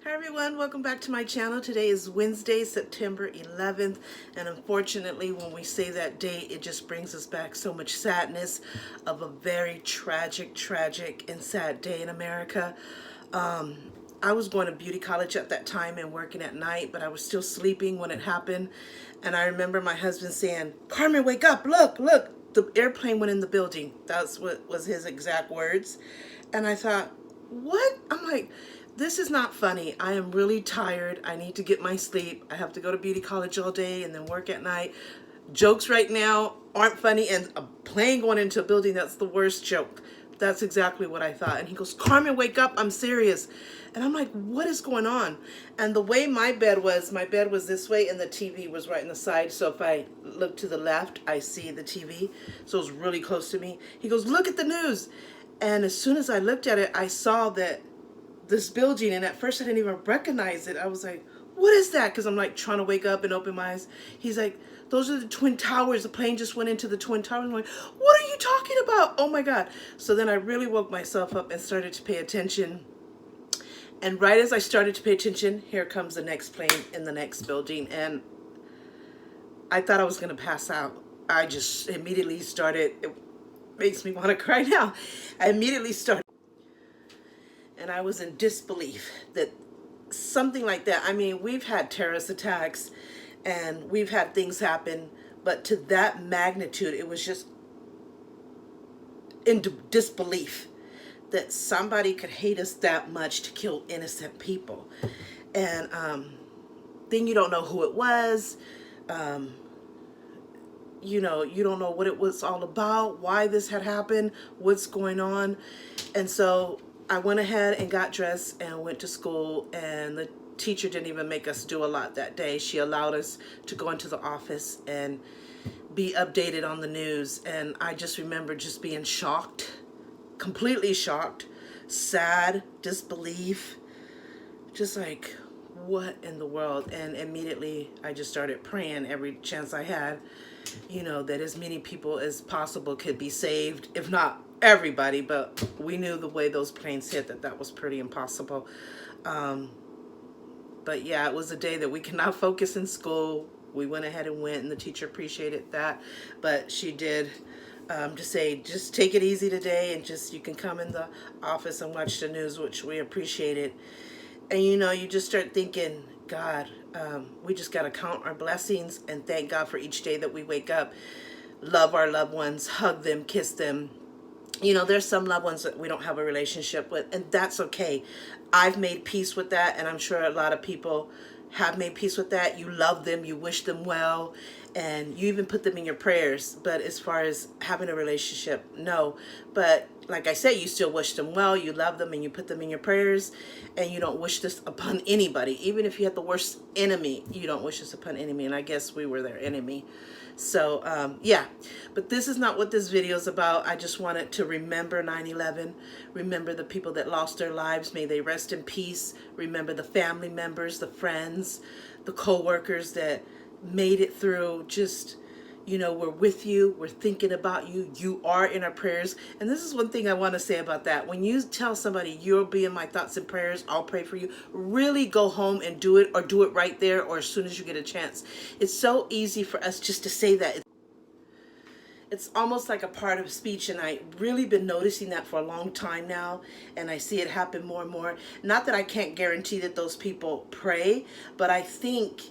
Hi everyone, welcome back to my channel. Today is Wednesday, September 11th, and unfortunately when we say that date, it just brings us back so much sadness of a very tragic and sad day in America. I was going to beauty college at that time and working at night, but I was still sleeping when it happened. And I remember my husband saying, "Carmen, wake up, look, the airplane went in the building." That's what was his exact words. And I thought, what? I'm like, this is not funny. I am really tired. I need to get my sleep. I have to go to beauty college all day and then work at night. Jokes right now aren't funny, and a plane going into a building, that's the worst joke. That's exactly what I thought. And he goes, "Carmen, wake up, I'm serious." And I'm like, what is going on? And the way my bed was this way and the TV was right on the side. So if I look to the left, I see the TV. So it was really close to me. He goes, "Look at the news." And as soon as I looked at it, I saw that this building, and at first I didn't even recognize it. I was like, what is that? Because I'm like trying to wake up and open my eyes. He's like, "Those are the Twin Towers. The plane just went into the Twin Towers." I'm like, what are you talking about? Oh my God. So then I really woke myself up and started to pay attention. And right as I started to pay attention, here comes the next plane in the next building. And I thought I was going to pass out. I just immediately started, it makes me want to cry now. I immediately started, and I was in disbelief that something like that. I mean, we've had terrorist attacks and we've had things happen, but to that magnitude, it was just in disbelief that somebody could hate us that much to kill innocent people. And then you don't know who it was. Um, you don't know what it was all about, why this had happened, what's going on. And so I went ahead and got dressed and went to school, and the teacher didn't even make us do a lot that day. She allowed us to go into the office and be updated on the news. And I just remember just being shocked, completely shocked, sad, disbelief, just like, what in the world? And immediately I just started praying every chance I had, that as many people as possible could be saved, if not everybody. But we knew the way those planes hit that was pretty impossible. But yeah, it was a day that we could not focus in school. We went ahead and went, and the teacher appreciated that. But she did just say, just take it easy today, and just you can come in the office and watch the news, which we appreciated. And you just start thinking, God, we just got to count our blessings and thank God for each day that we wake up. Love our loved ones, hug them, kiss them. There's some loved ones that we don't have a relationship with, and that's okay. I've made peace with that, and I'm sure a lot of people have made peace with that. You love them, you wish them well, and you even put them in your prayers. But as far as having a relationship, no. But like I said, you still wish them well, you love them, and you put them in your prayers, and you don't wish this upon anybody. Even if you had the worst enemy, you don't wish this upon enemy, and I guess we were their enemy. So yeah, but this is not what this video is about. I just wanted to remember 9/11, remember the people that lost their lives. May they rest in peace. Remember the family members, the friends, the co-workers that made it through. Just, we're with you. We're thinking about you. You are in our prayers. And this is one thing I want to say about that. When you tell somebody you'll be in my thoughts and prayers, I'll pray for you, really go home and do it, or do it right there, or as soon as you get a chance. It's so easy for us just to say that. It's almost like a part of speech, and I've really been noticing that for a long time now, and I see it happen more and more. Not that I can't guarantee that those people pray, but I think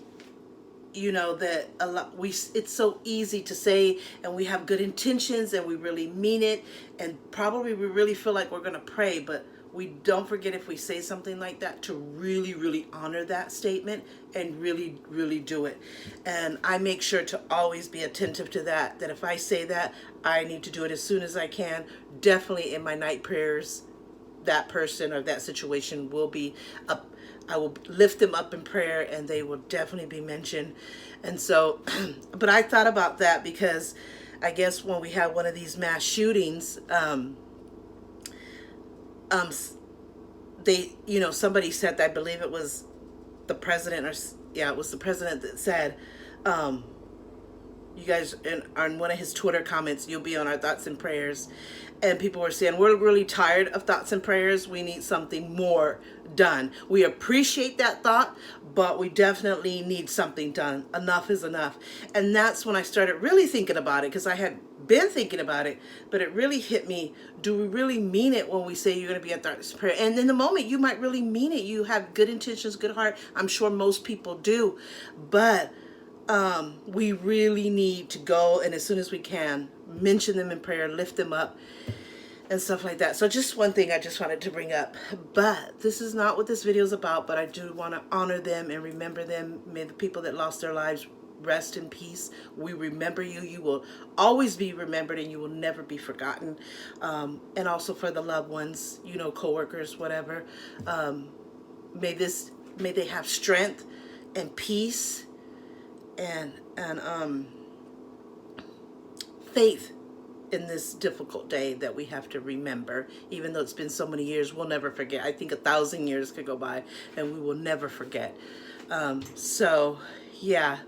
that a lot, it's so easy to say, and we have good intentions and we really mean it, and probably we really feel like we're going to pray, but we don't forget, if we say something like that, to really honor that statement and really do it. And I make sure to always be attentive to that if I say that, I need to do it as soon as I can. Definitely in my night prayers, that person or that situation will be up. I will lift them up in prayer, and they will definitely be mentioned. And so, but I thought about that because I guess when we had one of these mass shootings, they, somebody said, I believe it was the president, or yeah, it was the president that said, you guys, on one of his Twitter comments, you'll be on our thoughts and prayers. And people were saying, we're really tired of thoughts and prayers. We need something more done. We appreciate that thought, but we definitely need something done. Enough is enough. And that's when I started really thinking about it, because I had been thinking about it, but it really hit me. Do we really mean it when we say you're going to be at thoughts and prayer? And in the moment, you might really mean it. You have good intentions, good heart. I'm sure most people do. But we really need to go, and as soon as we can, mention them in prayer, lift them up, and stuff like that. So just one thing I just wanted to bring up. But this is not what this video is about, but I do want to honor them and remember them. May the people that lost their lives rest in peace. We remember you. You will always be remembered, and you will never be forgotten. And also for the loved ones, you know, coworkers, whatever. May they have strength and peace and faith in this difficult day that we have to remember. Even though it's been so many years, we'll never forget. I think 1,000 years could go by and we will never forget. So yeah,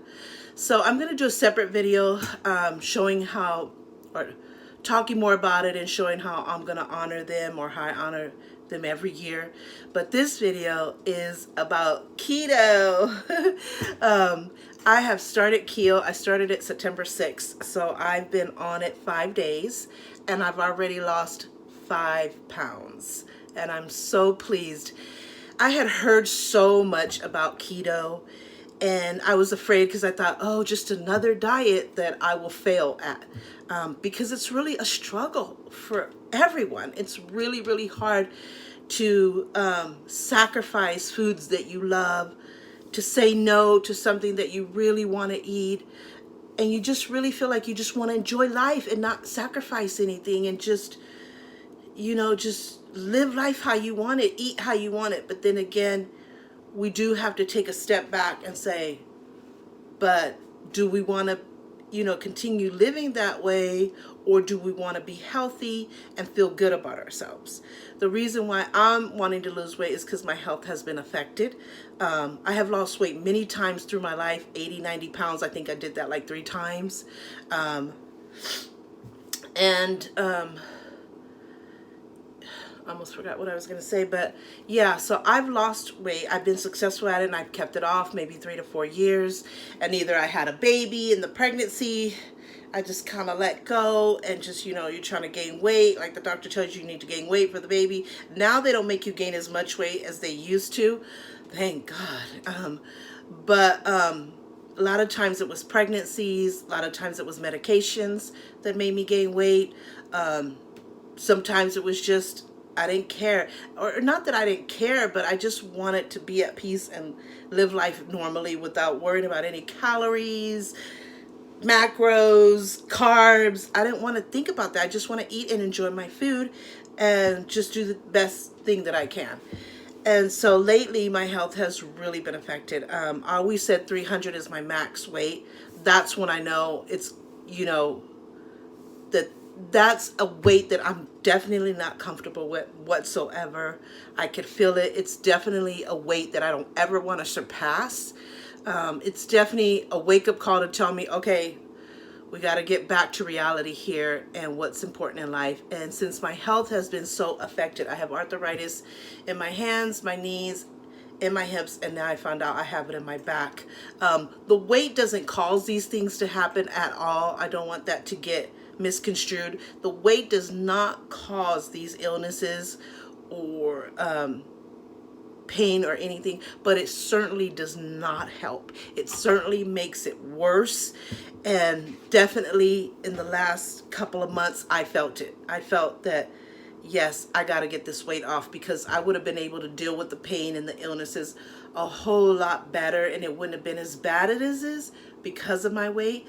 so I'm gonna do a separate video showing how, or talking more about it and showing how I'm gonna honor them, or how I honor them every year. But this video is about keto. I have started keto. I started it September 6th, so I've been on it 5 days, and I've already lost 5 pounds, and I'm so pleased. I had heard so much about keto, and I was afraid because I thought, oh, just another diet that I will fail at, because it's really a struggle for everyone. It's really, really hard to sacrifice foods that you love, to say no to something that you really want to eat, and you just really feel like you just want to enjoy life and not sacrifice anything, and just, you know, just live life how you want it, eat how you want it. But then again, we do have to take a step back and say, but do we want to, you know, continue living that way, or do we want to be healthy and feel good about ourselves? The reason why I'm wanting to lose weight is because my health has been affected. I have lost weight many times through my life, 80, 90 pounds. I think I did that like 3 times. I almost forgot what I was going to say, but yeah, so I've lost weight. I've been successful at it, and I've kept it off maybe 3 to 4 years. And either I had a baby in the pregnancy, I just kind of let go, and just, you know, you're trying to gain weight. Like the doctor tells you, you need to gain weight for the baby. Now they don't make you gain as much weight as they used to. Thank God. A lot of times it was pregnancies. A lot of times it was medications that made me gain weight. Sometimes it was just, I didn't care, or not that I didn't care, but I just wanted to be at peace and live life normally without worrying about any calories, macros, carbs. I didn't want to think about that. I just want to eat and enjoy my food and just do the best thing that I can. And so lately my health has really been affected. I always said 300 is my max weight. That's when I know it's, you know, that's a weight that I'm definitely not comfortable with whatsoever. I could feel it. It's definitely a weight that I don't ever want to surpass. It's definitely a wake-up call to tell me, okay, we got to get back to reality here and what's important in life. And since my health has been so affected, I have arthritis in my hands, my knees, in my hips, and now I found out I have it in my back. The weight doesn't cause these things to happen at all. I don't want that to get misconstrued. The weight does not cause these illnesses or pain or anything, but it certainly does not help. It certainly makes it worse. And definitely in the last couple of months, I felt it. I felt that, yes, I got to get this weight off, because I would have been able to deal with the pain and the illnesses a whole lot better, and it wouldn't have been as bad as it is because of my weight.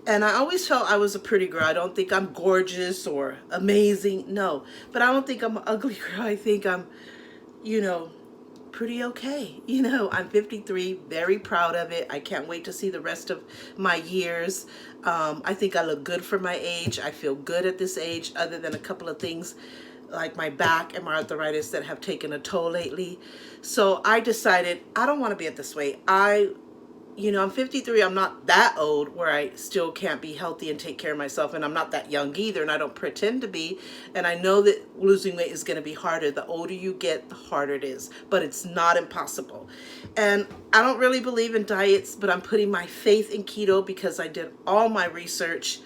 And I always felt I was a pretty girl. I don't think I'm gorgeous or amazing, no, but I don't think I'm an ugly girl. I think I'm, you know, pretty okay. You know, I'm 53, very proud of it. I can't wait to see the rest of my years. I think I look good for my age. I feel good at this age, other than a couple of things like my back and my arthritis that have taken a toll lately. So I decided I don't want to be at this weight. you know, I'm 53. I'm not that old where I still can't be healthy and take care of myself. And I'm not that young either. And I don't pretend to be. And I know that losing weight is going to be harder. The older you get, the harder it is. But it's not impossible. And I don't really believe in diets, but I'm putting my faith in keto because I did all my research.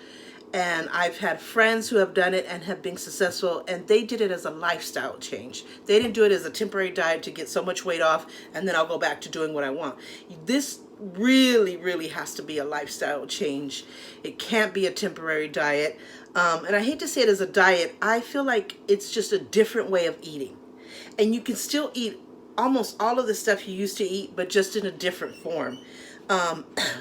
And I've had friends who have done it and have been successful, and they did it as a lifestyle change. They didn't do it as a temporary diet to get so much weight off and then I'll go back to doing what I want. This really, really has to be a lifestyle change. It can't be a temporary diet. And I hate to say it as a diet. I feel like it's just a different way of eating. And you can still eat almost all of the stuff you used to eat, but just in a different form.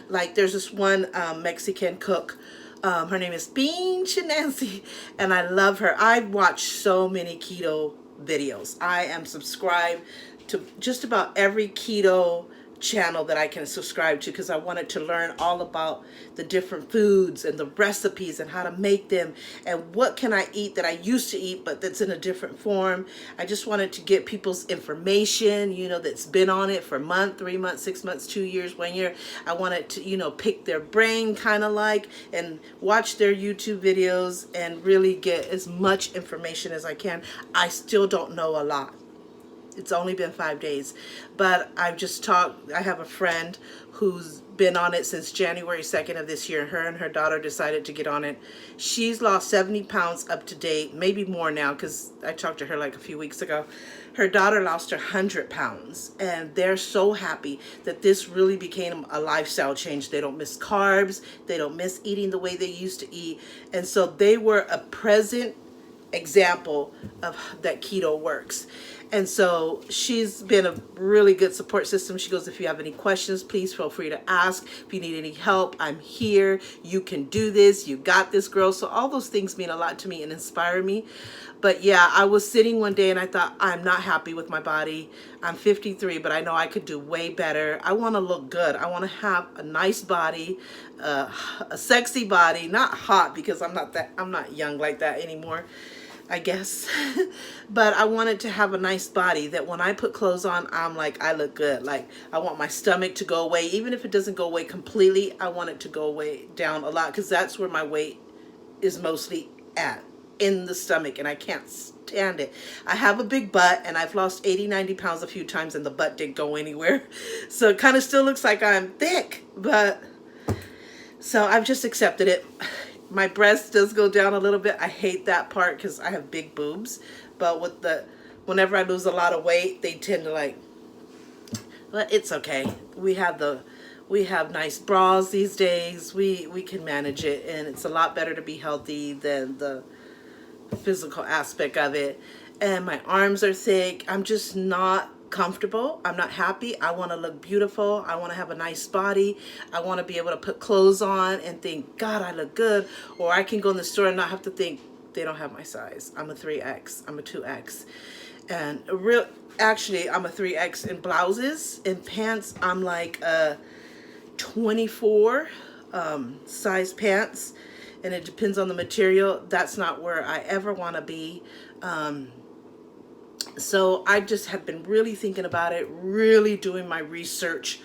Like there's this one Mexican cook. Her name is Bean Nancy, and I love her. I've watched so many keto videos. I am subscribed to just about every keto channel that I can subscribe to because I wanted to learn all about the different foods and the recipes and how to make them and what can I eat that I used to eat but that's in a different form. I just wanted to get people's information, you know, that's been on it for a month, 3 months, 6 months, 2 years, 1 year. I wanted to, you know, pick their brain kind of like and watch their YouTube videos and really get as much information as I can. I still don't know a lot. It's only been 5 days, but I've just talked. I have a friend who's been on it since January 2nd of this year. Her and her daughter decided to get on it. She's lost 70 pounds up to date, maybe more now because I talked to her like a few weeks ago. Her daughter lost her 100 pounds, and they're so happy that this really became a lifestyle change. They don't miss carbs. They don't miss eating the way they used to eat. And so they were a present example of that keto works. And so she's been a really good support system. She goes, if you have any questions, please feel free to ask. If you need any help, I'm here. You can do this. You got this, girl. So all those things mean a lot to me and inspire me. But yeah, I was sitting one day and I thought, I'm not happy with my body. I'm 53, but I know I could do way better. I want to look good. I want to have a nice body, a sexy body, not hot because I'm not young like that anymore, I guess. But I wanted to have a nice body that when I put clothes on, I'm like, I look good. Like I want my stomach to go away. Even if it doesn't go away completely, I want it to go away down a lot because that's where my weight is mostly at, in the stomach, and I can't stand it. I have a big butt and I've lost 80, 90 pounds a few times and the butt didn't go anywhere. So it kind of still looks like I'm thick, but so I've just accepted it. My breast does go down a little bit. I hate that part because I have big boobs. But whenever I lose a lot of weight, they tend to like, but it's okay. We have nice bras these days. We can manage it, and it's a lot better to be healthy than the physical aspect of it. And my arms are thick. I'm just not comfortable. I'm not happy. I want to look beautiful. I want to have a nice body. I want to be able to put clothes on and think, God, I look good. Or I can go in the store and not have to think, they don't have my size. I'm a 3X. I'm a 2X. And actually, I'm a 3X in blouses. In pants, I'm like a 24 size pants. And it depends on the material. That's not where I ever want to be. So I just have been really thinking about it, really doing my research,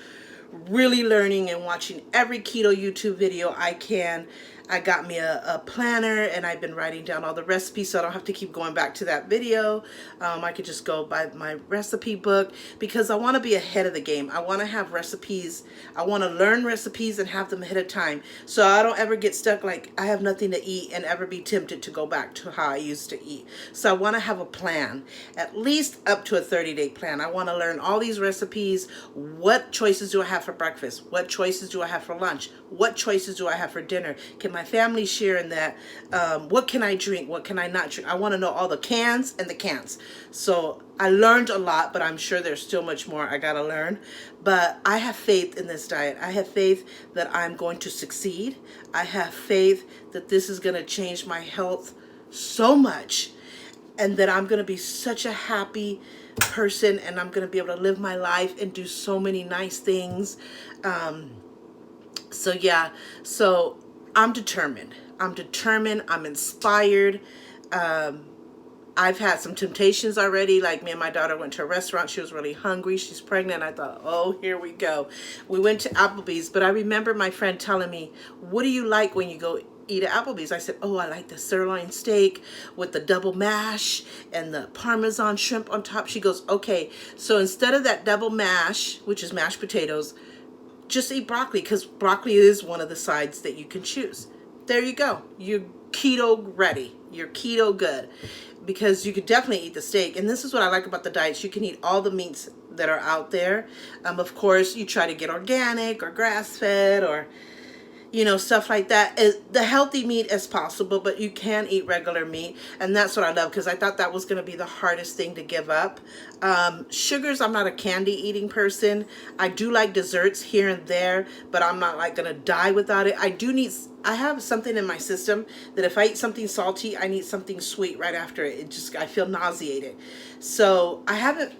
really learning and watching every keto YouTube video I can. I got me a planner and I've been writing down all the recipes so I don't have to keep going back to that video. I could just go by my recipe book because I want to be ahead of the game. I want to have recipes. I want to learn recipes and have them ahead of time so I don't ever get stuck like I have nothing to eat and ever be tempted to go back to how I used to eat. So I want to have a plan, at least up to a 30-day plan. I want to learn all these recipes. What choices do I have for breakfast? What choices do I have for lunch? What choices do I have for dinner? Can my family share in that? What can I drink? What can I not drink? I want to know all the cans and the can'ts. So I learned a lot, but I'm sure there's still much more I gotta learn. But I have faith in this diet. I have faith that I'm going to succeed. I have faith that this is going to change my health so much and that I'm going to be such a happy person and I'm going to be able to live my life and do so many nice things. So yeah, so I'm determined. I'm inspired. I've had some temptations already. Like me and my daughter went to a restaurant. She was really hungry. She's pregnant. I thought, oh, here we go. We went to Applebee's, but I remember my friend telling me, what do you like when you go eat at Applebee's? I said, oh, I like the sirloin steak with the double mash and the Parmesan shrimp on top. She goes, okay, so instead of that double mash, which is mashed potatoes, just eat broccoli, because broccoli is one of the sides that you can choose. There you go. You're keto ready. You're keto good, because you could definitely eat the steak. And this is what I like about the diets. You can eat all the meats that are out there. Of course, you try to get organic or grass-fed or, you know, stuff like that. The healthy meat as possible, but you can eat regular meat. And that's what I love, because I thought that was going to be the hardest thing to give up. Sugars, I'm not a candy eating person. I do like desserts here and there, but I'm not like going to die without it. I have something in my system that if I eat something salty, I need something sweet right after it. I feel nauseated. So I haven't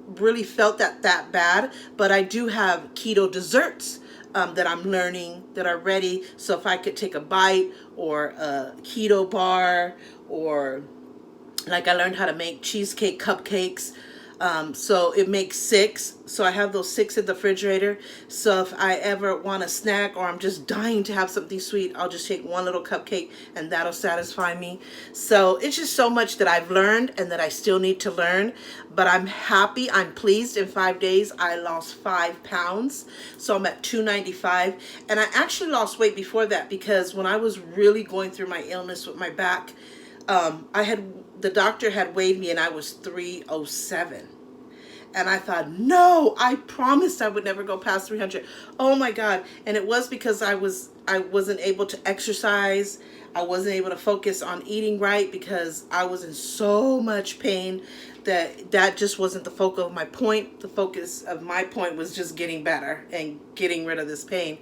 really felt that bad, but I do have keto desserts that I'm learning that are ready. So if I could take a bite or a keto bar, or like I learned how to make cheesecake cupcakes. So it makes 6. So I have those 6 in the refrigerator. So if I ever want a snack or I'm just dying to have something sweet, I'll just take one little cupcake and that'll satisfy me. So it's just so much that I've learned and that I still need to learn. But I'm happy, I'm pleased. In 5 days, I lost 5 pounds. So I'm at 295. And I actually lost weight before that, because when I was really going through my illness with my back, the doctor had weighed me and I was 307. And I thought, no, I promised I would never go past 300. Oh my God. And it was because I wasn't able to exercise. I wasn't able to focus on eating right, because I was in so much pain that just wasn't the focus of my point. The focus of my point was just getting better and getting rid of this pain.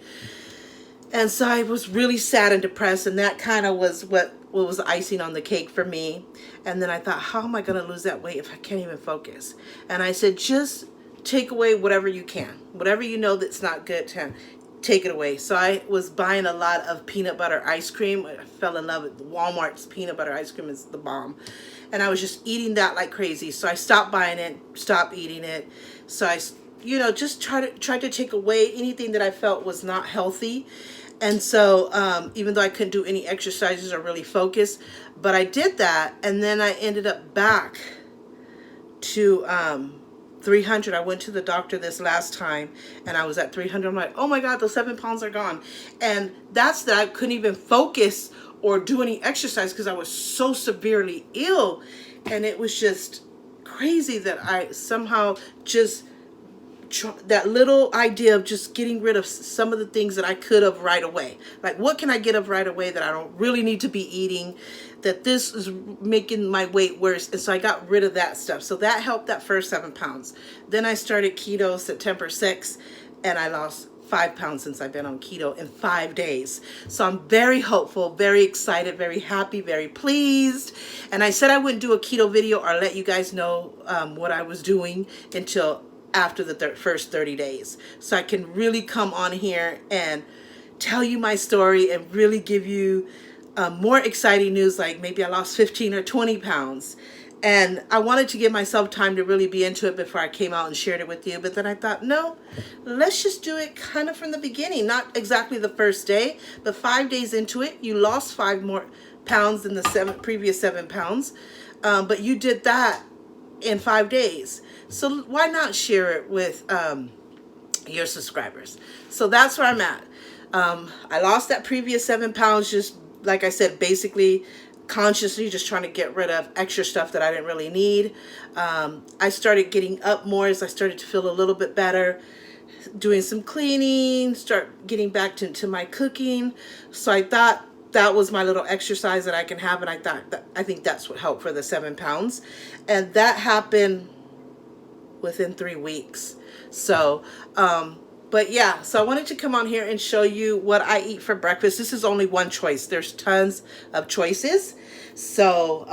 And so I was really sad and depressed, and that kind of was what was icing on the cake for me. And then I thought, how am I going to lose that weight if I can't even focus? And I said, just take away whatever you can. Whatever you know that's not good, take it away. So I was buying a lot of peanut butter ice cream. I fell in love with Walmart's peanut butter ice cream. Is the bomb. And I was just eating that like crazy. So I stopped buying it, stopped eating it. So I, just tried to take away anything that I felt was not healthy. And so even though I couldn't do any exercises or really focus, but I did that. And then I ended up back to 300. I went to the doctor this last time and I was at 300. I'm like, oh my God, those 7 pounds are gone. And that's that I couldn't even focus or do any exercise because I was so severely ill. And it was just crazy that I somehow just that little idea of just getting rid of some of the things that I could have right away. Like, what can I get of right away that I don't really need to be eating, that this is making my weight worse? And so I got rid of that stuff. So that helped that first 7 pounds. Then I started keto September 6th, and I lost 5 pounds since I've been on keto in 5 days. So I'm very hopeful, very excited, very happy, very pleased. And I said I wouldn't do a keto video or let you guys know what I was doing until after the first 30 days. So I can really come on here and tell you my story and really give you more exciting news, like maybe I lost 15 or 20 pounds. And I wanted to give myself time to really be into it before I came out and shared it with you. But then I thought, no, let's just do it kind of from the beginning. Not exactly the first day, but 5 days into it, you lost 5 more pounds than the previous 7 pounds. But you did that in 5 days. So why not share it with your subscribers? So that's where I'm at. I lost that previous 7 pounds, just like I said, basically consciously just trying to get rid of extra stuff that I didn't really need. I started getting up more as I started to feel a little bit better, doing some cleaning, start getting back to my cooking. So I thought that was my little exercise that I can have, and I think that's what helped for the 7 pounds. And that happened within 3 weeks. So but yeah, so I wanted to come on here and show you what I eat for breakfast. This is only one choice. There's tons of choices. So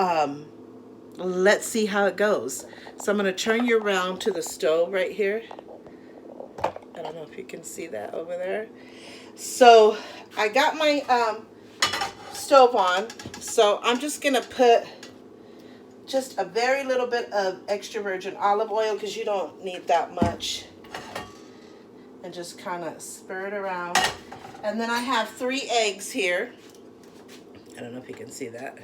let's see how it goes. So I'm going to turn you around to the stove right here. I don't know if you can see that over there. So I got my stove on. So I'm just going to put just a very little bit of extra virgin olive oil because you don't need that much. And just kind of stir it around. And then I have 3 eggs here. I don't know if you can see that.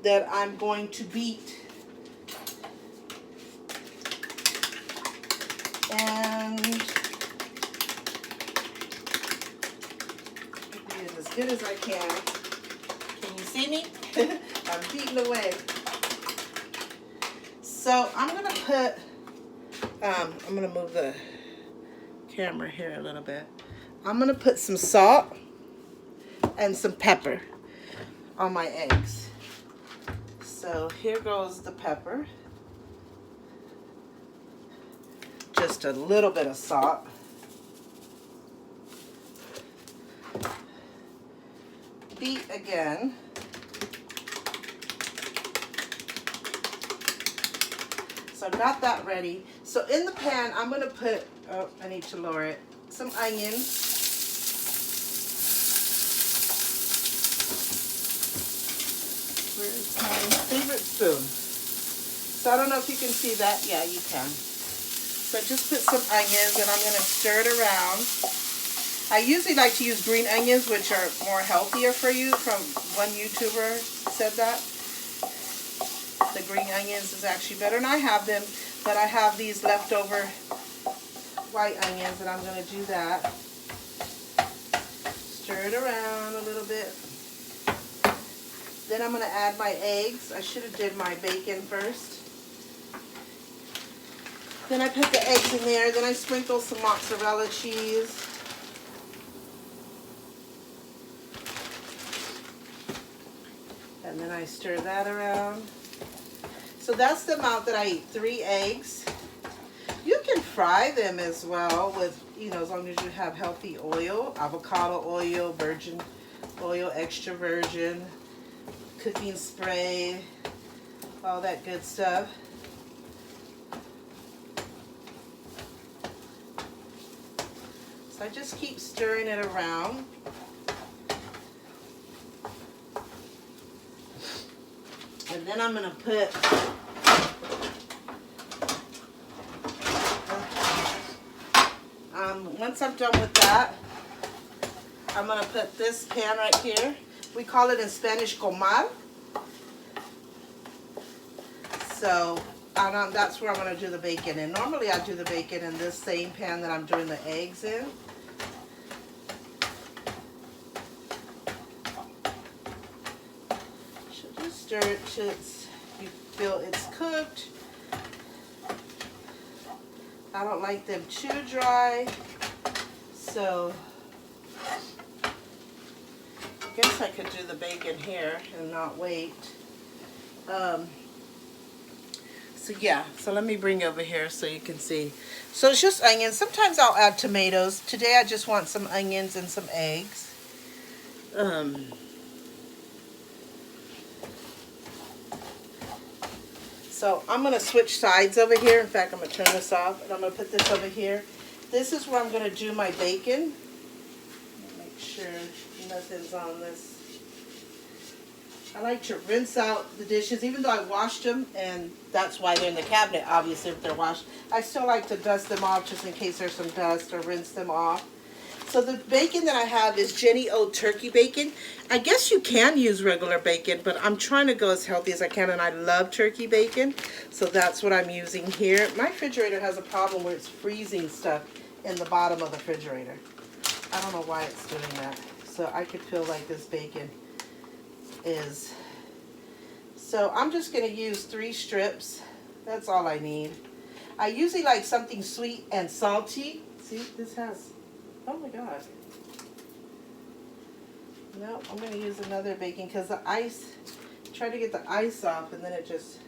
That I'm going to beat. And do it as good as I can. Can you see me? I'm beating away. So I'm gonna put, I'm gonna move the camera here a little bit. I'm gonna put some salt and some pepper on my eggs. So here goes the pepper. Just a little bit of salt. Beat again. So I've got that ready. So in the pan, I'm going to put, oh, I need to lower it, some onions. Where's my favorite spoon? So I don't know if you can see that. Yeah, you can. So I just put some onions and I'm going to stir it around. I usually like to use green onions, which are more healthier for you. From one YouTuber said that. The green onions is actually better, and I have them, but I have these leftover white onions, and I'm going to do that. Stir it around a little bit. Then I'm going to add my eggs. I should have did my bacon first. Then I put the eggs in there. Then I sprinkle some mozzarella cheese. And then I stir that around. So that's the amount that I eat, 3 eggs. You can fry them as well with, you know, as long as you have healthy oil, avocado oil, virgin oil, extra virgin, cooking spray, all that good stuff. So I just keep stirring it around. And then I'm going to put once I'm done with that, I'm going to put this pan right here. We call it in Spanish comal. So that's where I'm going to do the bacon. And normally I do the bacon in this same pan that I'm doing the eggs in. So just stir it till you feel it's cooked. I don't like them too dry. So I guess I could do the bacon here and not wait. So yeah, so let me bring over here so you can see. So it's just onions. Sometimes I'll add tomatoes. Today I just want some onions and some eggs. So I'm going to switch sides over here. In fact, I'm going to turn this off and I'm going to put this over here. This is where I'm going to do my bacon. Make sure nothing's on this. I like to rinse out the dishes, even though I washed them, and that's why they're in the cabinet, obviously, if they're washed. I still like to dust them off just in case there's some dust, or rinse them off. So the bacon that I have is Jenny O turkey bacon. I guess you can use regular bacon, but I'm trying to go as healthy as I can, and I love turkey bacon. So that's what I'm using here. My refrigerator has a problem where it's freezing stuff in the bottom of the refrigerator. I don't know why it's doing that. So I could feel like this bacon is. So I'm just going to use 3 strips. That's all I need. I usually like something sweet and salty. See, this has, oh my God. No, I'm going to use another bacon because the ice, try to get the ice off and then it just,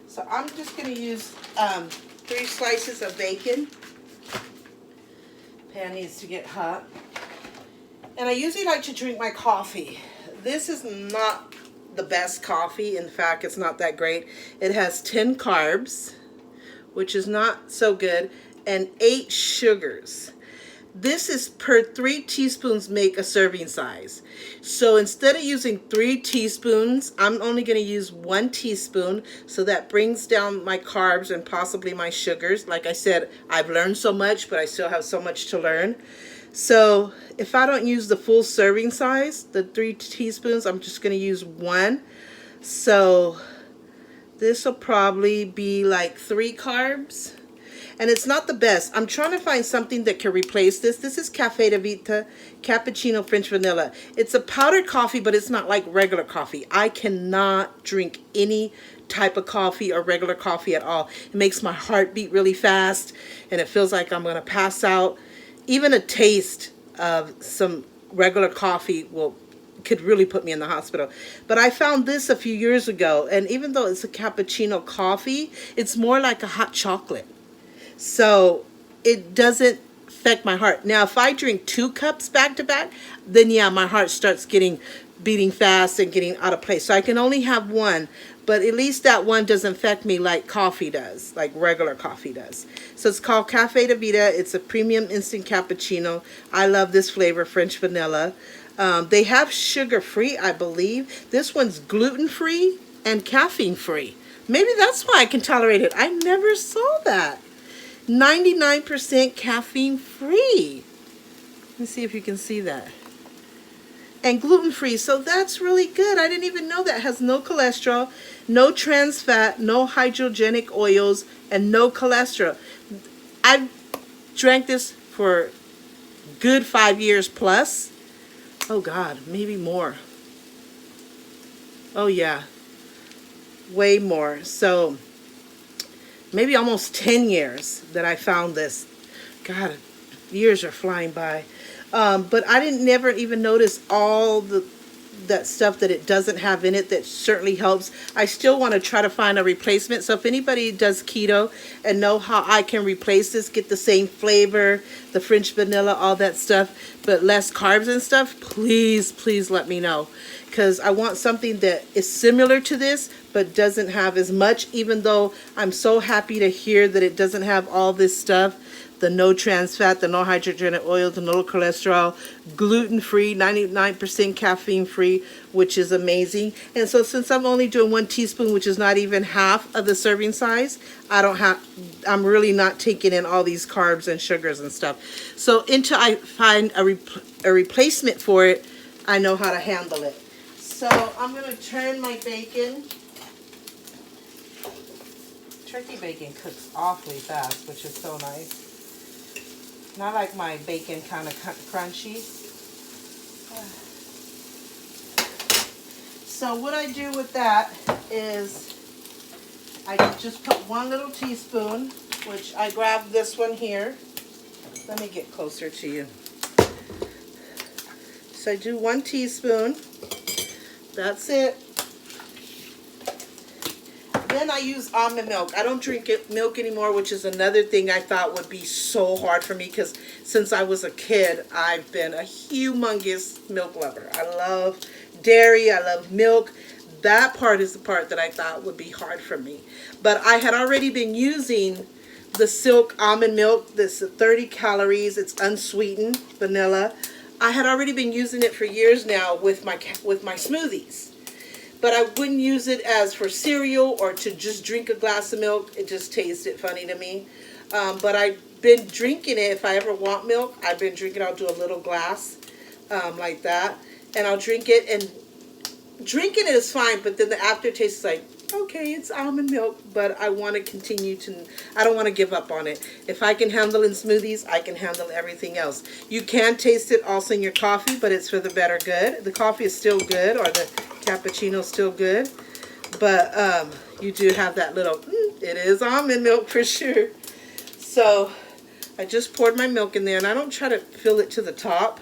so I'm just going to use 3 slices of bacon. Pan needs to get hot. And I usually like to drink my coffee. This is not the best coffee. In fact, it's not that great. It has 10 carbs, which is not so good, and 8 sugars. This is per 3 teaspoons make a serving size. So instead of using 3 teaspoons, I'm only going to use 1 teaspoon. So that brings down my carbs and possibly my sugars. Like I said, I've learned so much, but I still have so much to learn. So if I don't use the full serving size, the 3 teaspoons, I'm just going to use 1. So this will probably be like 3 carbs. And it's not the best. I'm trying to find something that can replace this. This is Cafe de Vita Cappuccino French Vanilla. It's a powdered coffee, but it's not like regular coffee. I cannot drink any type of coffee or regular coffee at all. It makes my heart beat really fast, and it feels like I'm going to pass out. Even a taste of some regular coffee could really put me in the hospital. But I found this a few years ago, and even though it's a cappuccino coffee, it's more like a hot chocolate. So it doesn't affect my heart. Now, if I drink 2 cups back to back, then yeah, my heart starts beating fast and getting out of place. So I can only have 1, but at least that 1 doesn't affect me like coffee does, like regular coffee does. So it's called Cafe de Vita. It's a premium instant cappuccino. I love this flavor, French vanilla. They have sugar-free, I believe. This one's gluten-free and caffeine-free. Maybe that's why I can tolerate it. I never saw that. 99% caffeine free. Let me see if you can see that. And gluten free, so that's really good. I didn't even know that. It has no cholesterol, no trans fat, no hydrogenic oils, and no cholesterol. I've drank this for good 5 years plus. Oh God, maybe more. Oh yeah, way more. So maybe almost 10 years that I found this. God, years are flying by. But I didn't never even notice all that stuff that it doesn't have in it that certainly helps. I still want to try to find a replacement. So if anybody does keto and know how I can replace this, get the same flavor, the French vanilla, all that stuff, but less carbs and stuff, please, please let me know. Because I want something that is similar to this, but doesn't have as much, even though I'm so happy to hear that it doesn't have all this stuff. The no trans fat, the no hydrogenic oils, the no cholesterol, gluten-free, 99% caffeine-free, which is amazing. And so since I'm only doing 1 teaspoon, which is not even half of the serving size, I'm really not taking in all these carbs and sugars and stuff. So until I find a replacement for it, I know how to handle it. So I'm going to turn my bacon. Turkey bacon cooks awfully fast, which is so nice. And I like my bacon kind of crunchy. So what I do with that is I just put 1 little teaspoon, which I grab this one here. Let me get closer to you. So I do 1 teaspoon. That's it. Then I use almond milk. I don't drink milk anymore, which is another thing I thought would be so hard for me because since I was a kid, I've been a humongous milk lover. I love dairy. I love milk. That part is the part that I thought would be hard for me. But I had already been using the Silk almond milk. This is 30 calories. It's unsweetened, vanilla. I had already been using it for years now with my smoothies. But I wouldn't use it as for cereal or to just drink a glass of milk. It just tasted funny to me. But I've been drinking it. If I ever want milk, I've been drinking. I'll do a little glass like that. And I'll drink it. And drinking it is fine. But then the aftertaste is like, okay, it's almond milk. But I want to continue to, I don't want to give up on it. If I can handle in smoothies, I can handle everything else. You can taste it also in your coffee, but it's for the better good. The coffee is still good, or the cappuccino is still good, but you do have that little, it is almond milk for sure. So I just poured my milk in there, and I don't try to fill it to the top.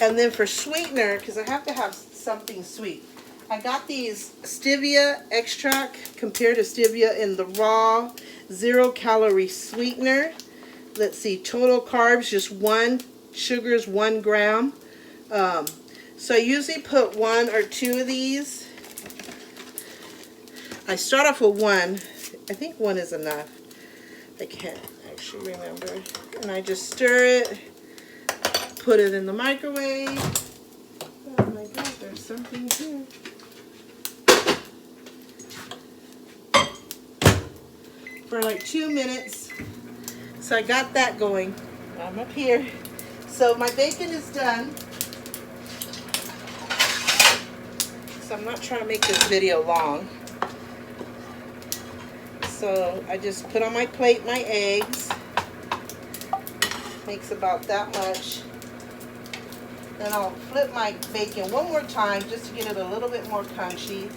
And then for sweetener, because I have to have something sweet, I got these stevia extract, compared to stevia in the raw 0-calorie sweetener. Let's see, total carbs, just 1, sugars 1 gram. So I usually put 1 or 2 of these. I start off with 1. I think 1 is enough. I can't actually remember. And I just stir it. put it in the microwave. Oh my God, there's something here. For like 2 minutes. So I got that going. I'm up here. So my bacon is done. So I'm not trying to make this video long. So I just put on my plate my eggs. Makes about that much. Then I'll flip my bacon one more time just to get it a little bit more crunchy.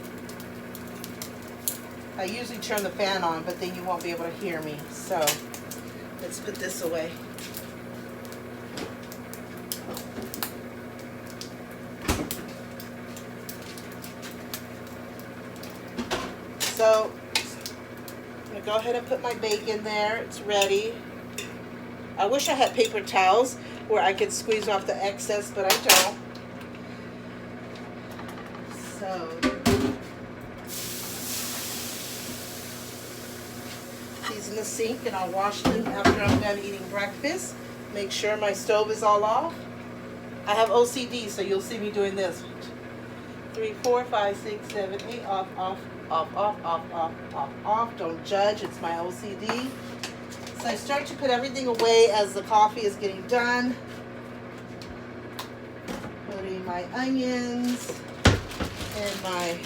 I usually turn the fan on, but then you won't be able to hear me. So let's put this away. So I'm going to go ahead and put my bacon there. It's ready. I wish I had paper towels where I could squeeze off the excess, but I don't. So these in the sink, and I'll wash them after I'm done eating breakfast. Make sure my stove is all off. I have OCD, so you'll see me doing this. 3, 4, 5, 6, 7, 8, off, off, off, off, off, off, off, off. Don't judge, it's my OCD. So I start to put everything away as the coffee is getting done. Putting my onions and my,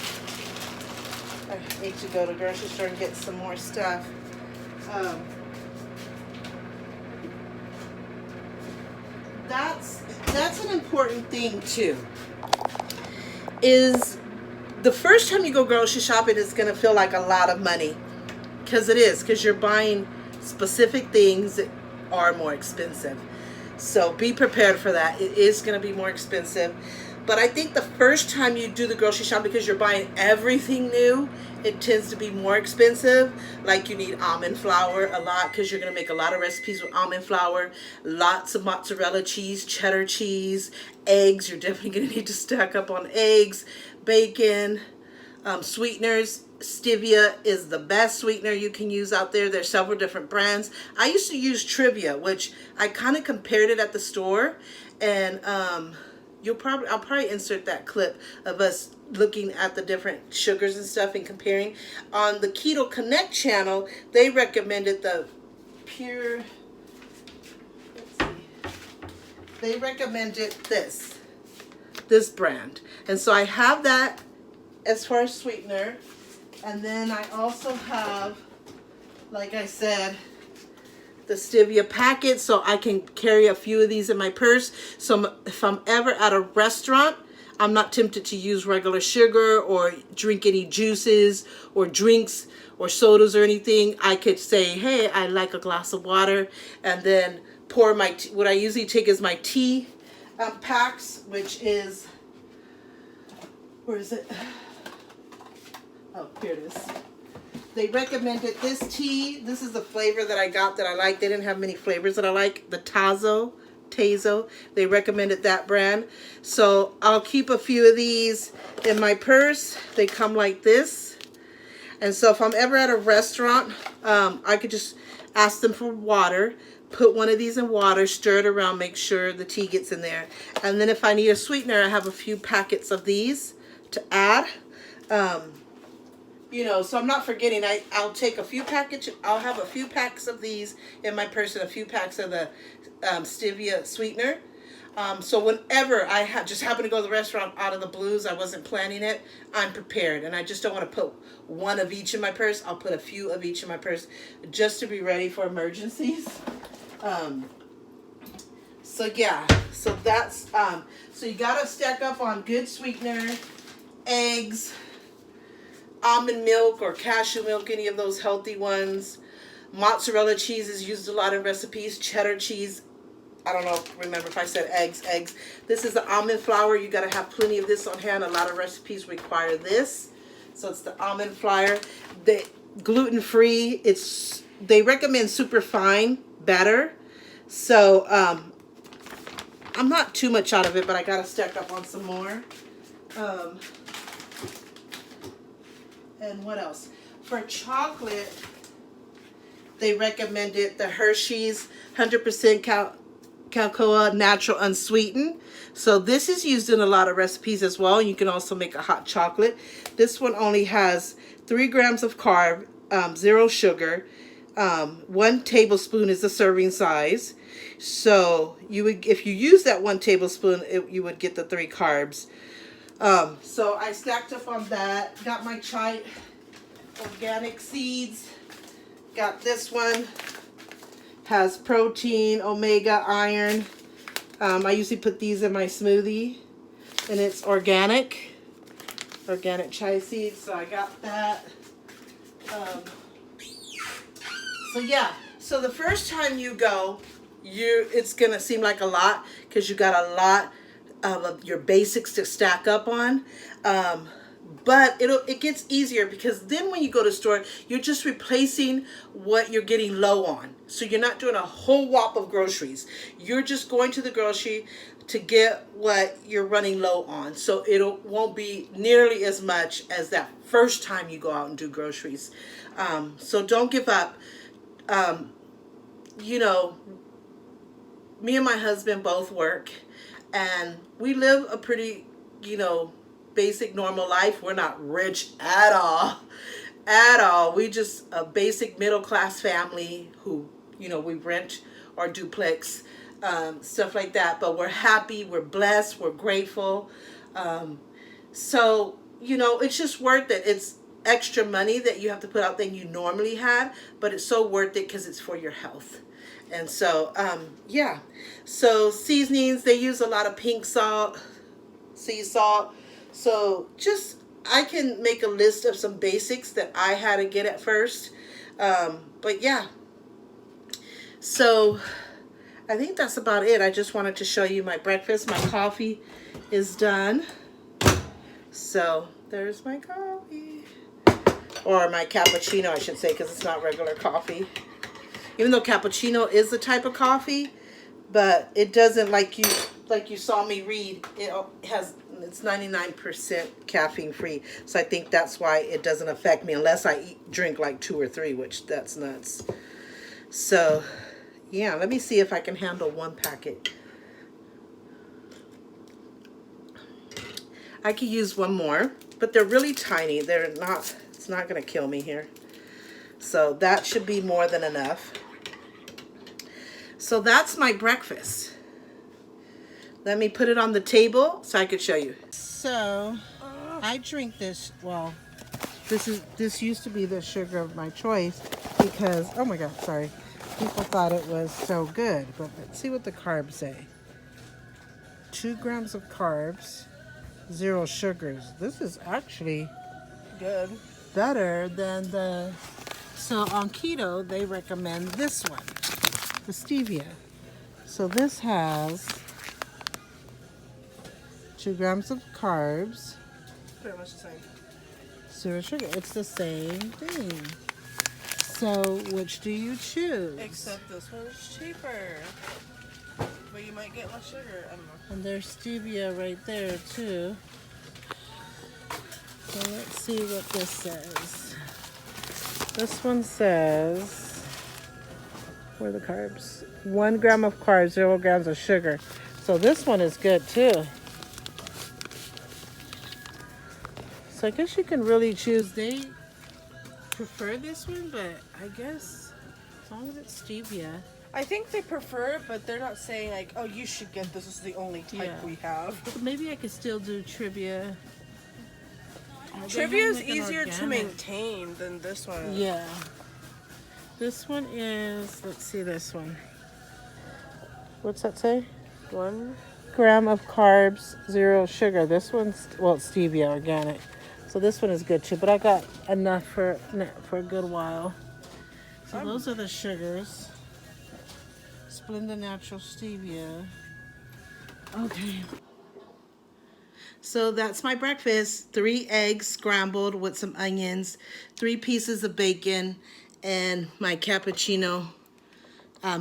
I hate to go to the grocery store and get some more stuff. That's an important thing too. Is the first time you go grocery shopping is going to feel like a lot of money, because it is, because you're buying specific things that are more expensive. So be prepared for that. It is going to be more expensive. But I think the first time you do the grocery shop, because you're buying everything new, it tends to be more expensive. Like you need almond flour a lot, because you're going to make a lot of recipes with almond flour. Lots of mozzarella cheese, cheddar cheese, eggs. You're definitely going to need to stack up on eggs, bacon, sweeteners. Stevia is the best sweetener you can use out there. There's several different brands. I used to use Trivia, which I kind of compared it at the store, and I'll probably insert that clip of us looking at the different sugars and stuff and comparing. On the Keto Connect channel, they recommended the pure, they recommended this brand. And so I have that as far as sweetener. And then I also have, like I said, the Stevia packet, so I can carry a few of these in my purse. So if I'm ever at a restaurant, I'm not tempted to use regular sugar or drink any juices or drinks or sodas or anything. I could say, hey, I like a glass of water, and then pour my what I usually take is my tea packs, which is, where is it? Oh, here it is. They recommended this tea. This is the flavor that I got that I like. They didn't have many flavors that I like. The Tazo. They recommended that brand. So I'll keep a few of these in my purse. They come like this. And so if I'm ever at a restaurant, I could just ask them for water. Put one of these in water, stir it around, make sure the tea gets in there. And then if I need a sweetener, I have a few packets of these to add. You know, so I'm not forgetting. I'll take a few packages. I'll have a few packs of these in my purse and a few packs of the Stevia sweetener. So whenever I just happen to go to the restaurant out of the blues, I wasn't planning it, I'm prepared. And I just don't want to put one of each in my purse. I'll put a few of each in my purse just to be ready for emergencies. So yeah, so that's, so you got to stack up on good sweetener, eggs, almond milk or cashew milk, any of those healthy ones. Mozzarella cheese is used a lot in recipes. Cheddar cheese, I don't know, remember if I said eggs. This is the almond flour. You got to have plenty of this on hand. A lot of recipes require this. So it's the almond flour. The gluten-free, they recommend super fine, better. So I'm not too much out of it, but I got to stack up on some more. And what else? For chocolate, they recommended the Hershey's 100% cocoa natural unsweetened. So this is used in a lot of recipes as well. You can also make a hot chocolate. This one only has 3 grams of carb, 0 sugar. 1 tablespoon is the serving size. So you would, if you use that 1 tablespoon, you would get the 3 carbs. So I stacked up on that. Got my chai organic seeds. Got this one. Has protein, omega, iron. I usually put these in my smoothie. And it's organic chai seeds. So I got that. So yeah. So the first time you go, it's gonna seem like a lot because you got a lot of your basics to stack up on. But it gets easier because then when you go to the store, you're just replacing what you're getting low on. So you're not doing a whole whop of groceries. You're just going to the grocery to get what you're running low on. So it won't be nearly as much as that first time you go out and do groceries. So don't give up. You know, me and my husband both work, and we live a pretty, basic normal life. We're not rich at all. We just a basic middle class family who, we rent our duplex, stuff like that. But we're happy, we're blessed, we're grateful. So, it's just worth it. It's extra money that you have to put out than you normally had, but it's so worth it because it's for your health. And so, yeah. So seasonings, they use a lot of pink salt, sea salt. So I can make a list of some basics that I had to get at first. But yeah. So I think that's about it. I just wanted to show you my breakfast. My coffee is done. So there's my coffee. Or my cappuccino, I should say, because it's not regular coffee. Even though cappuccino is the type of coffee, but it doesn't, like you saw me read, it's 99% caffeine free. So I think that's why it doesn't affect me unless I drink like 2 or 3, which that's nuts. So yeah, let me see if I can handle 1 packet. I could use 1 more, but they're really tiny. It's not going to kill me here. So that should be more than enough. So that's my breakfast. Let me put it on the table so I could show you. So I drink this, well, this used to be the sugar of my choice because, oh my God, sorry. People thought it was so good, but let's see what the carbs say. 2 grams of carbs, 0 sugars. This is actually good. Better than so on keto, they recommend this one, the stevia. So this has 2 grams of carbs. Pretty much the same. 0 sugar. It's the same thing. So which do you choose? Except this one's cheaper. But you might get less sugar. I don't know. And there's stevia right there too. So let's see what this says. This one says, where are the carbs? 1 gram of carbs, 0 grams of sugar. So this one is good too. So I guess you can really choose. They prefer this one, but I guess as long as it's stevia. I think they prefer it, but they're not saying like, oh, you should get this. This is the only type we have. So maybe I could still do trivia. Trivia is easier to maintain than this one. Yeah. This one is, let's see this one. What's that say? 1 gram of carbs, 0 sugar. This one's, well, it's stevia organic. So this one is good too, but I got enough for a good while. So those are the sugars. Splenda natural stevia. Okay. So that's my breakfast. 3 eggs scrambled with some onions, 3 pieces of bacon, and my cappuccino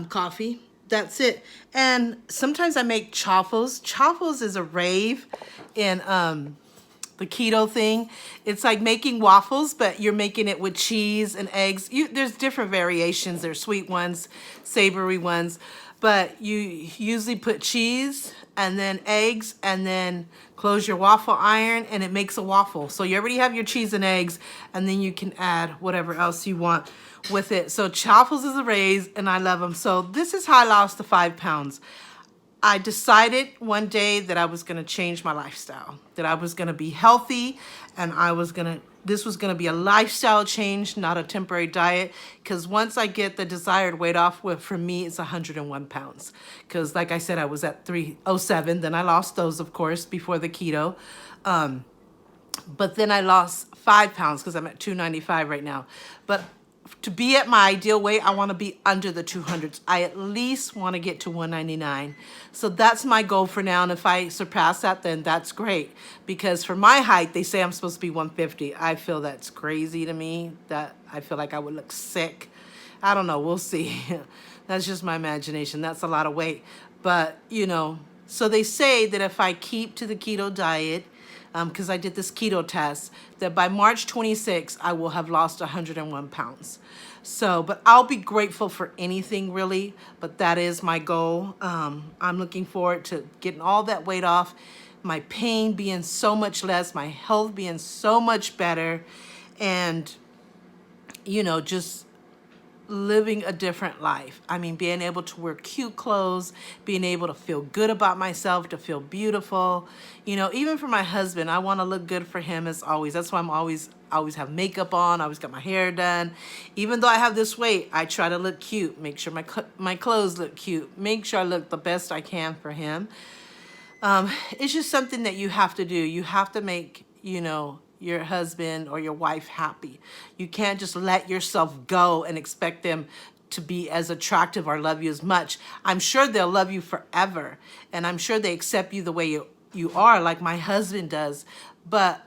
coffee. That's it. And sometimes I make chaffles. Chaffles is a rave in the keto thing. It's like making waffles, but you're making it with cheese and eggs. There's different variations. There's sweet ones, savory ones. but you usually put cheese and then eggs and then close your waffle iron and it makes a waffle. So you already have your cheese and eggs, and then you can add whatever else you want with it. So Chaffles is a raise and I love them. So this is how I lost the 5 pounds. I decided one day that I was going to change my lifestyle, that I was going to be healthy, and this was going to be a lifestyle change, not a temporary diet. Because once I get the desired weight off, for me, it's 101 pounds. Because like I said, I was at 307. Then I lost those, of course, before the keto. But then I lost 5 pounds because I'm at 295 right now. But to be at my ideal weight, I want to be under the 200s. I at least want to get to 199. So that's my goal for now. And if I surpass that, then that's great. Because for my height, they say I'm supposed to be 150. I feel that's crazy to me. That I feel like I would look sick. I don't know. We'll see. That's just my imagination. That's a lot of weight. But, so they say that if I keep to the keto diet, because I did this keto test, that by March 26, I will have lost 101 pounds. So, but I'll be grateful for anything really, but that is my goal. I'm looking forward to getting all that weight off, my pain being so much less, my health being so much better, and, just living a different life. I mean, being able to wear cute clothes, being able to feel good about myself, to feel beautiful. Even for my husband, I want to look good for him as always. That's why I always have makeup on. I always got my hair done. Even though I have this weight, I try to look cute, make sure my clothes look cute, make sure I look the best I can for him. It's just something that you have to do. You have to make, your husband or your wife happy. You can't just let yourself go and expect them to be as attractive or love you as much. I'm sure they'll love you forever, and I'm sure they accept you the way you are, like my husband does. But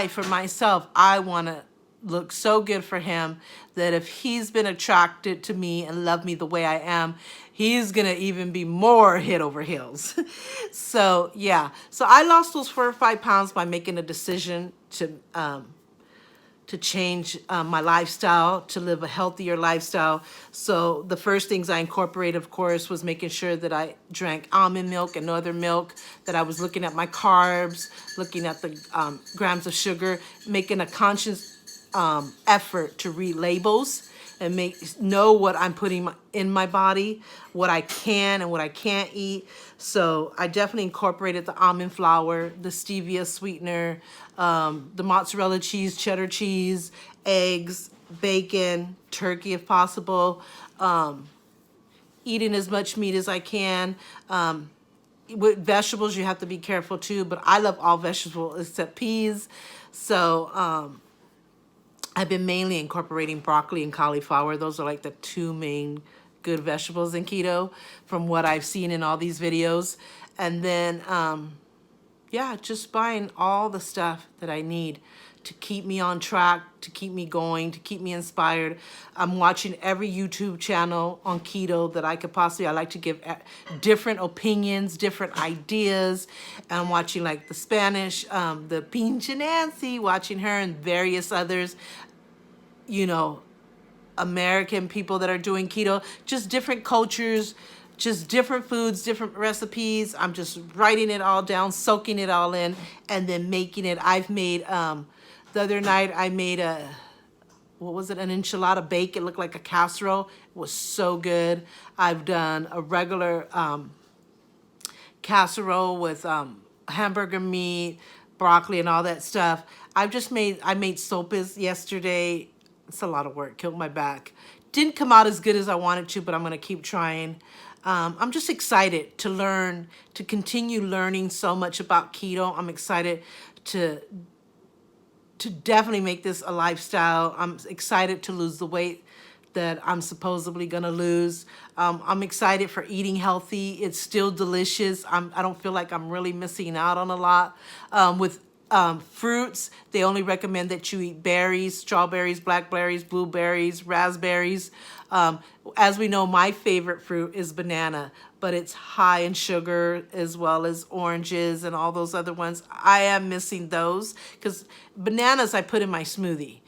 for myself, I want to look so good for him that if he's been attracted to me and love me the way I am, he's going to even be more head over heels. So, yeah. So I lost those 4 or 5 pounds by making a decision to change my lifestyle, to live a healthier lifestyle. So the first things I incorporated, of course, was making sure that I drank almond milk and no other milk, that I was looking at my carbs, looking at the grams of sugar, making a conscious effort to read labels and know what I'm putting in my body, what I can and what I can't eat. So I definitely incorporated the almond flour, the stevia sweetener, the mozzarella cheese, cheddar cheese, eggs, bacon, turkey if possible, eating as much meat as I can. With vegetables, you have to be careful too, but I love all vegetables except peas. So I've been mainly incorporating broccoli and cauliflower. Those are like the 2 main good vegetables in keto from what I've seen in all these videos. And then, just buying all the stuff that I need to keep me on track, to keep me going, to keep me inspired. I'm watching every YouTube channel on keto that I could possibly. I like to give different opinions, different ideas. I'm watching like the Spanish, the Pinche Nancy, watching her and various others, American people that are doing keto, just different cultures, just different foods, different recipes. I'm just writing it all down, soaking it all in, and then making it. I've made, the other night I made an enchilada bake. It looked like a casserole. It was so good. I've done a regular casserole with hamburger meat, broccoli, and all that stuff. I made sopas yesterday. It's a lot of work, killed my back. Didn't come out as good as I wanted to, but I'm going to keep trying. I'm just excited to learn, to continue learning so much about keto. I'm excited to definitely make this a lifestyle. I'm excited to lose the weight that I'm supposedly going to lose. I'm excited for eating healthy. It's still delicious. I don't feel like I'm really missing out on a lot. With fruits, they only recommend that you eat berries, strawberries, blackberries, blueberries, raspberries. As we know, my favorite fruit is banana, but it's high in sugar as well as oranges and all those other ones. I am missing those because bananas I put in my smoothie,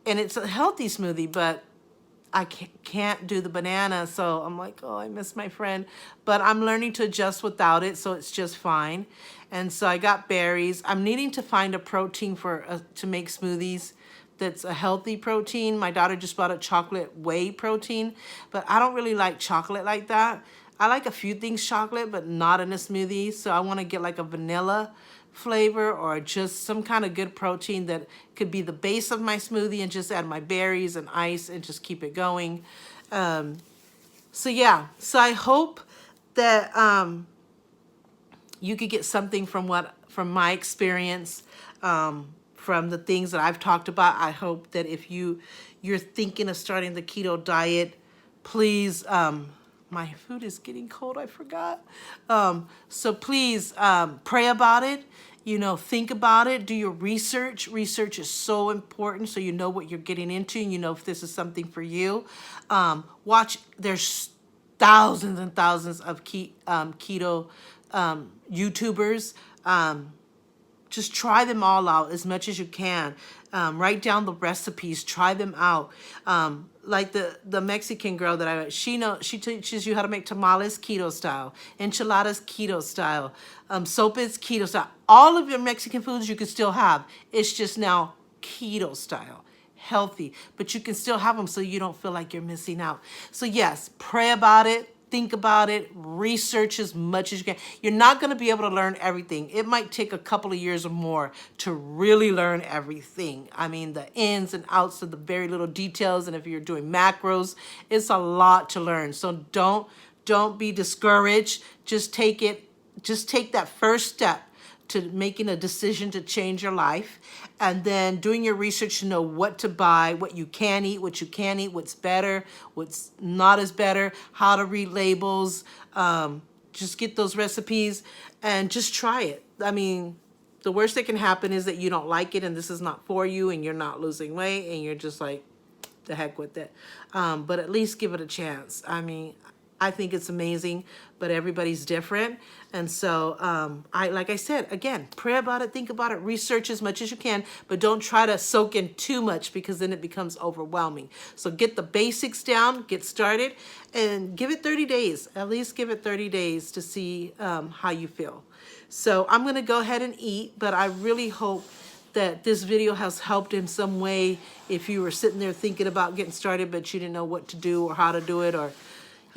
and it's a healthy smoothie, but I can't do the banana. So I'm like, oh, I miss my friend. But I'm learning to adjust without it, so it's just fine. And so I got berries. I'm needing to find a protein for to make smoothies that's a healthy protein. My daughter just bought a chocolate whey protein, but I don't really like chocolate like that. I like a few things chocolate, but not in a smoothie. So I want to get like a vanilla flavor or just some kind of good protein that could be the base of my smoothie and just add my berries and ice and just keep it going. So yeah, so I hope that you could get something from from my experience, from the things that I've talked about. I hope that if you're thinking of starting the keto diet, please, my food is getting cold, I forgot. So please pray about it, think about it, do your research. Research is so important so you know what you're getting into and you know if this is something for you. There's thousands and thousands of keto YouTubers. Just try them all out as much as you can. Write down the recipes, try them out. Like the Mexican girl that she teaches you how to make tamales keto style, enchiladas keto style, sopes keto style. All of your Mexican foods you can still have. It's just now keto style, healthy, but you can still have them so you don't feel like you're missing out. So yes, pray about it. Think about it, research as much as you can. You're not going to be able to learn everything. It might take a couple of years or more to really learn everything. I mean, the ins and outs of the very little details. And if you're doing macros, it's a lot to learn. So don't be discouraged. Just take that first step to making a decision to change your life, and then doing your research to know what to buy, what you can eat, what you can't eat, what's better, what's not as better, how to read labels. Just get those recipes and just try it. I mean, the worst that can happen is that you don't like it and this is not for you and you're not losing weight and you're just like, the heck with it. But at least give it a chance. I mean, I think it's amazing, but everybody's different. And so, like I said, again, pray about it, think about it, research as much as you can, but don't try to soak in too much because then it becomes overwhelming. So get the basics down, get started, and give it 30 days. At least give it 30 days to see how you feel. So I'm going to go ahead and eat, but I really hope that this video has helped in some way if you were sitting there thinking about getting started, but you didn't know what to do or how to do it, or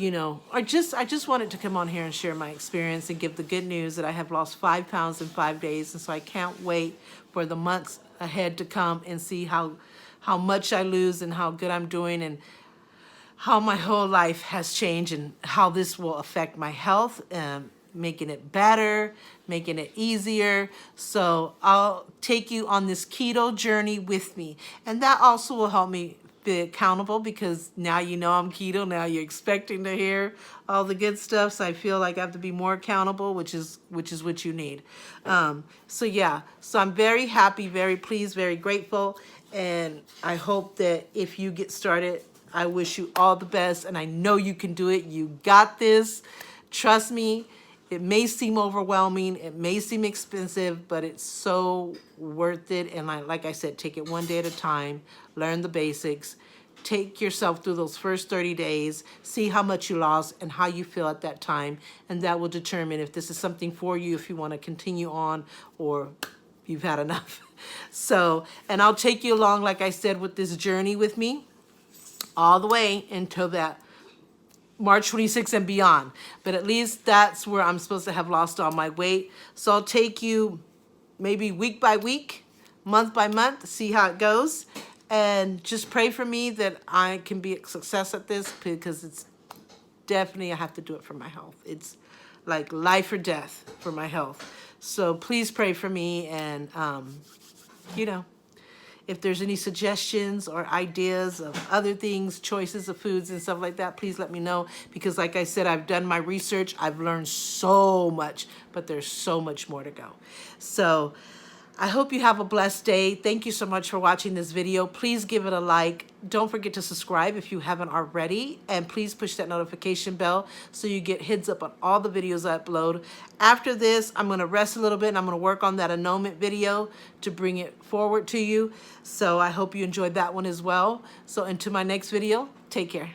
I just wanted to come on here and share my experience and give the good news that I have lost 5 pounds in 5 days. And so I can't wait for the months ahead to come and see how much I lose and how good I'm doing and how my whole life has changed and how this will affect my health, making it better, making it easier. So I'll take you on this keto journey with me. And that also will help me be accountable because now you know I'm keto. Now you're expecting to hear all the good stuff. So I feel like I have to be more accountable, which is what you need. So yeah, so I'm very happy, very pleased, very grateful. And I hope that if you get started, I wish you all the best. And I know you can do it. You got this. Trust me. It may seem overwhelming. It may seem expensive, but it's so worth it. And like I said, take it one day at a time. Learn the basics. Take yourself through those first 30 days. See how much you lost and how you feel at that time. And that will determine if this is something for you, if you want to continue on or you've had enough. So, and I'll take you along, like I said, with this journey with me all the way until that March 26th and beyond. But at least that's where I'm supposed to have lost all my weight. So I'll take you maybe week by week, month by month, see how it goes. And just pray for me that I can be a success at this because it's definitely, I have to do it for my health. It's like life or death for my health. So please pray for me. And, if there's any suggestions or ideas of other things, choices of foods and stuff like that, please let me know. Because like I said, I've done my research. I've learned so much, but there's so much more to go. So I hope you have a blessed day. Thank you so much for watching this video. Please give it a like. Don't forget to subscribe if you haven't already. And please push that notification bell so you get heads up on all the videos I upload. After this, I'm going to rest a little bit and I'm going to work on that annulment video to bring it forward to you. So I hope you enjoyed that one as well. So until my next video, Take care.